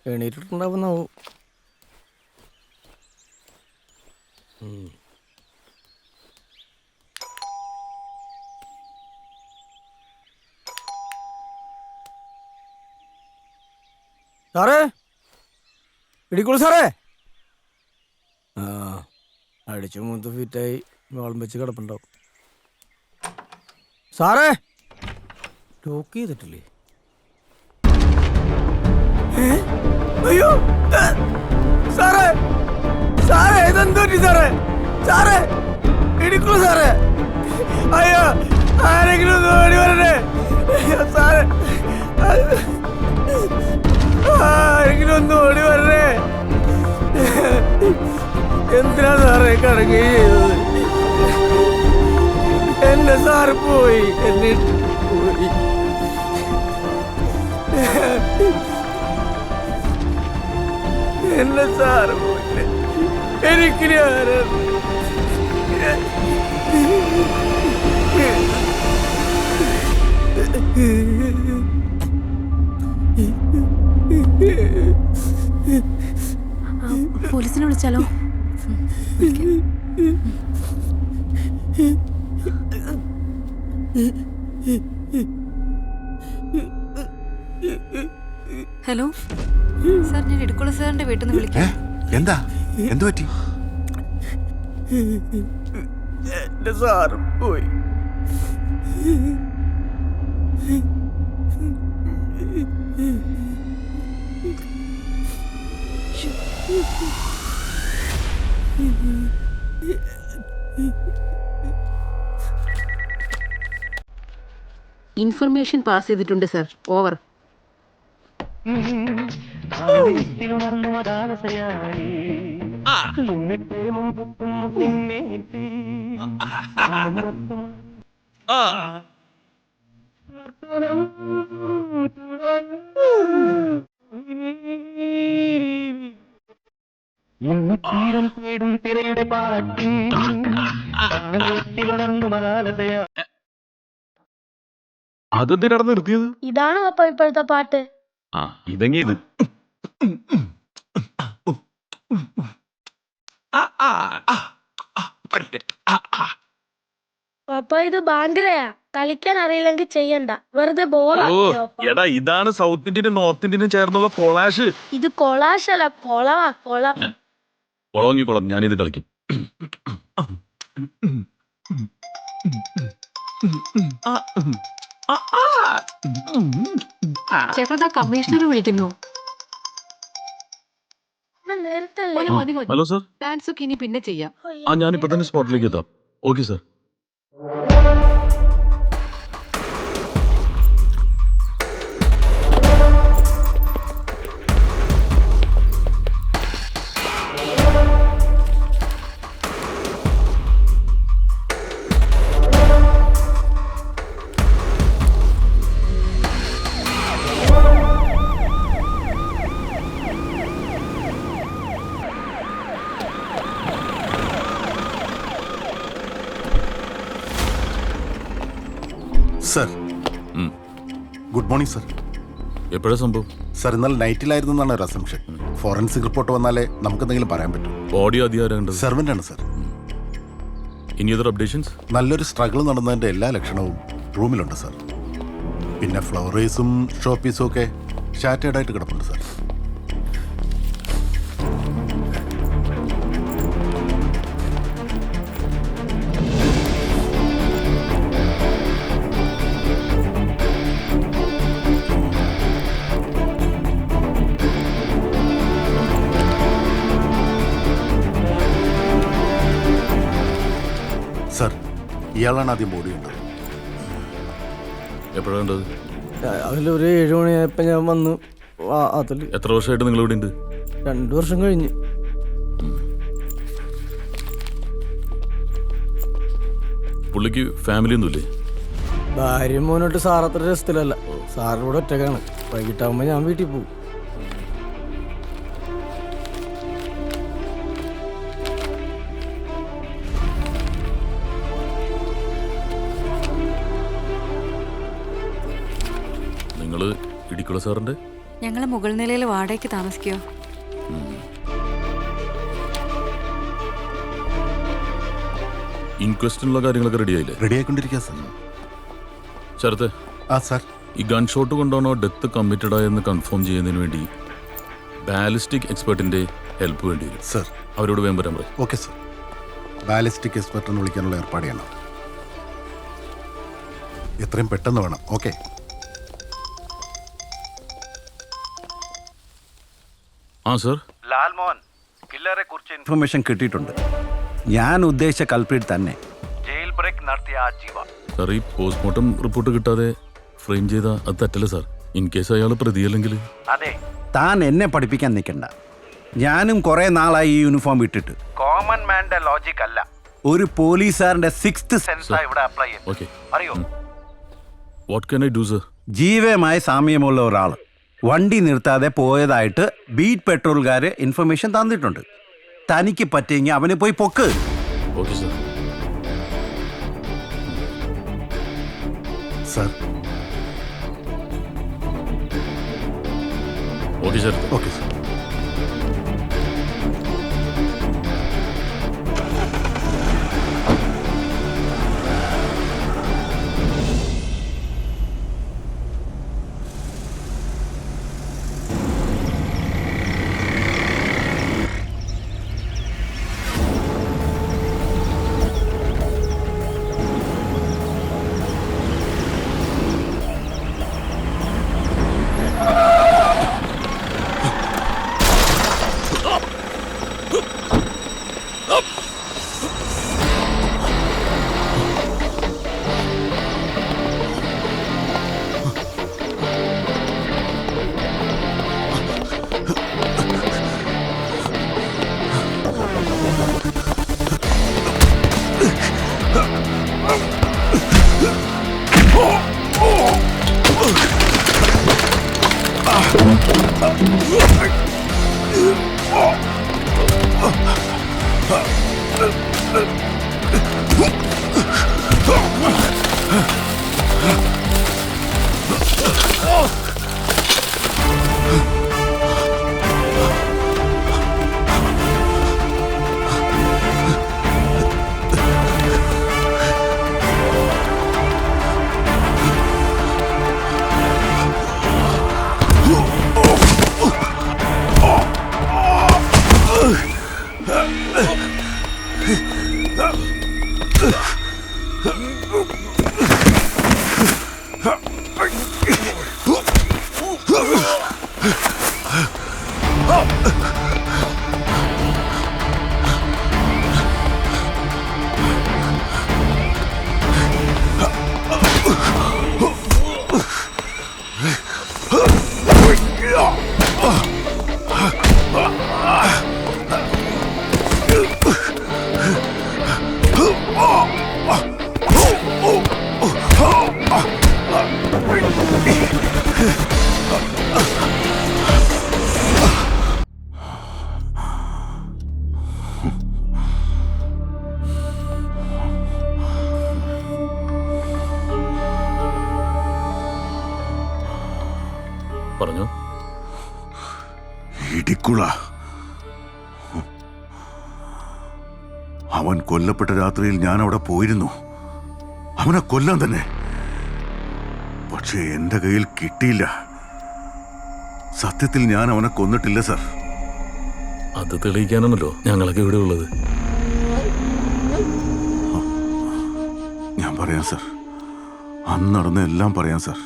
എണീറ്റിട്ടുണ്ടാവുന്നാവും. സാറേ, ഇടിക്കോളൂ സാറേ. ആ, അടിച്ചു മൂത്ത് ഫിറ്റായി വളം വെച്ച് കിടപ്പുണ്ടാവും. സാറേ, ലോക്ക് ചെയ്തിട്ടില്ലേ? അയ്യോ സാറേ, സാറേ ഇതെന്തോ സാറേ, സാറേ ഇടിക്കൂ സാറേ. അയ്യോ, ആരെങ്കിലും ഒന്ന് ഓടി വരണേ സാറേ, ആരെങ്കിലും ഒന്ന് ഓടി വരണേ. എന്തിനാ സാറേ കടങ്ങി ചെയ്തത്? എന്റെ സാറ് പോയി, എന്നെ പോയി. എന്റെ സാറ് പോയി, എനിക്കിനി ആരാണ്? പോലീസിനെ വിളിച്ചാലോ? ഹലോ സാർ, ഞാൻ ഇടുക്കുള്ള സാറിന്റെ വീട്ടിൽ നിന്ന് വിളിക്കാം. എന്താ, എന്തു പറ്റി? എന്റെ സാറ് പോയി. ഇൻഫർമേഷൻ പാസ് ചെയ്തിട്ടുണ്ട് സർ. ഓവർ. അതെന്തിനാണ് നിർത്തിയത്? ഇതാണ് അപ്പൊ ഇപ്പോഴത്തെ പാട്ട്. ആ, ഇതെങ്ങനെ ഇത്? അപ്പൊ ഇത് ബാൻഡിരയാ. കളിക്കാൻ അറിയില്ലെങ്കിൽ ചെയ്യണ്ട, വെറുതെ ബോറാ. എടാ, ഇതാണ് സൗത്ത് ഇന്ത്യനും നോർത്ത് ഇന്ത്യനും ചേർന്നുള്ള കൊളാഷ്. ഇത് കൊളാശല്ല, കൊളവാ, കൊള. കൊളങ്ങിക്കൊളം, ഞാനിത് കളിക്കും. ചേട്ടാ, കമ്മീഷണർ വിളിക്കുന്നു. നേരത്തെ ഹലോ സർ. ഡാൻസ് ഒക്കെ ഇനി പിന്നെ ചെയ്യാം. ആ, ഞാനിപ്പോ തന്നെ സ്പോട്ടിലേക്ക് എത്താം. Okay sir. Sir, good morning sir. എപ്പോഴാ സംഭവം? സർ, ഇന്നലെ നൈറ്റിലായിരുന്നു എന്നാണ് ഒരു അസംഷൻ. ഫോറൻസിക് റിപ്പോർട്ട് വന്നാലേ നമുക്ക് എന്തെങ്കിലും പറയാൻ പറ്റും. ഓഡിയോ അധികാരം സെർവൻ്റ് ആണ് സർ. ഇനി അതർ അപ്ഡേഷൻസ്? നല്ലൊരു സ്ട്രഗിൾ നടന്നതിൻ്റെ എല്ലാ ലക്ഷണവും റൂമിലുണ്ട് സർ. പിന്നെ ഫ്ലവറേസും ഷോപ്പീസും ഒക്കെ ഷാറ്റേഡായിട്ട് കിടപ്പുണ്ട് സർ. സർ, ഇയാളാണ് ആദ്യം ബോഡി ഉണ്ടത്. എപ്പോഴാണ്? അതിലൊരു 7 മണിയായപ്പോ ഞാൻ വന്നു. അതിൽ എത്ര വർഷമായിട്ട് നിങ്ങൾ ഇവിടെ ഉണ്ട്? 2 വർഷം കഴിഞ്ഞ്. പുള്ളിക്ക് ഫാമിലി ഒന്നുമില്ലേ? ഭാര്യയും മോനോട്ട് സാർ അത്ര രസത്തിലല്ല. സാറിനോട് ഒറ്റക്കാണ്. വൈകിട്ടാകുമ്പോ ഞാൻ വീട്ടിൽ പോകും. നിങ്ങൾ ഇടിക്കുള്ള സാറിന്റെ ഞങ്ങൾ മുകൾ നിലയിൽ വാടകയ്ക്ക് താമസിക്കോ? ഇൻക്വസ്റ്റിനുള്ള കാര്യങ്ങളൊക്കെ റെഡി ആയില്ലേ? റെഡി ആയിക്കൊണ്ടിരിക്കുക സാർ. ശരത്തെ, ആ സാർ. ഈ ഗൺ ഷോട്ട് കൊണ്ടാണോ ഡെത്ത് കമ്മിറ്റഡ് ആയെന്ന് കൺഫേം ചെയ്യുന്നതിന് വേണ്ടി ബാലിസ്റ്റിക് എക്സ്പെർട്ടിന്റെ ഹെൽപ്പ് വേണ്ടി വരും. സാർ അവരോട് വേഗം വരാൻ പറയും. Okay sir. ബാലിസ്റ്റിക് എക്സ്പെർട്ടിനെ വിളിക്കാനുള്ള ഏർപ്പാട് ചെയ്യണം. എത്രയും പെട്ടെന്ന് വേണം. ഓക്കെ. ആ സർ. ലാൽമോഹൻ, കില്ലറെ കുറിച്ച് ഇൻഫർമേഷൻ കിട്ടിയിട്ടുണ്ട്. ഞാൻ ഉദ്ദേശിച്ച കൾപ്രിറ്റ് തന്നെ. ജയിൽ ബ്രേക്ക് നടത്തിയ ആ ജീവ. സാർ, ഈ പോസ്റ്റ്മോർട്ടം റിപ്പോർട്ട് കിട്ടാതെ ഫ്രെയിം ചെയ്ത അത് തെറ്റല്ലേ സാർ? ഇൻ കേസ് അയാൾ പ്രതിയല്ലെങ്കിൽ? അതെ, താൻ എന്നെ പഠിപ്പിക്കാൻ നിൽക്കണ്ട. ഞാനും കുറെ നാളായി ഈ യൂണിഫോം ഇട്ടിട്ട്. കോമൺ മാന്റെ ലോജിക് അല്ല, ഒരു പോലീസുകാരന്റെ സിക്സ്ത് സെൻസാ ഇവിടെ അപ്ലൈ ചെയ്യുന്നത്. ഓക്കെ. അറിയോ? What can I do sir? ജീവയുമായി സാമ്യമുള്ള ഒരാൾ വണ്ടി നിർത്താതെ പോയതായിട്ട് ബീറ്റ് പെട്രോളുകാര് ഇൻഫർമേഷൻ തന്നിട്ടുണ്ട്. തനിക്ക് പറ്റിയെങ്കിൽ അവനെ പോയി പൊക്ക്. Okay sir. Sir. Okay sir. Okay sir. പറഞ്ഞോ. ഇടിക്കുള. അവൻ കൊല്ലപ്പെട്ട രാത്രിയിൽ ഞാൻ അവിടെ പോയിരുന്നു. അവനെ കൊല്ലാൻ തന്നെ. പക്ഷേ എന്റെ കയ്യിൽ കിട്ടിയില്ല. സത്യത്തിൽ ഞാൻ അവനെ കൊന്നിട്ടില്ല സർ. അത് തെളിയിക്കാനാണല്ലോ ഞങ്ങളൊക്കെ ഇവിടെ ഉള്ളത്. ഞാൻ പറയാം സർ. അന്ന് നടന്ന എല്ലാം പറയാം സർ.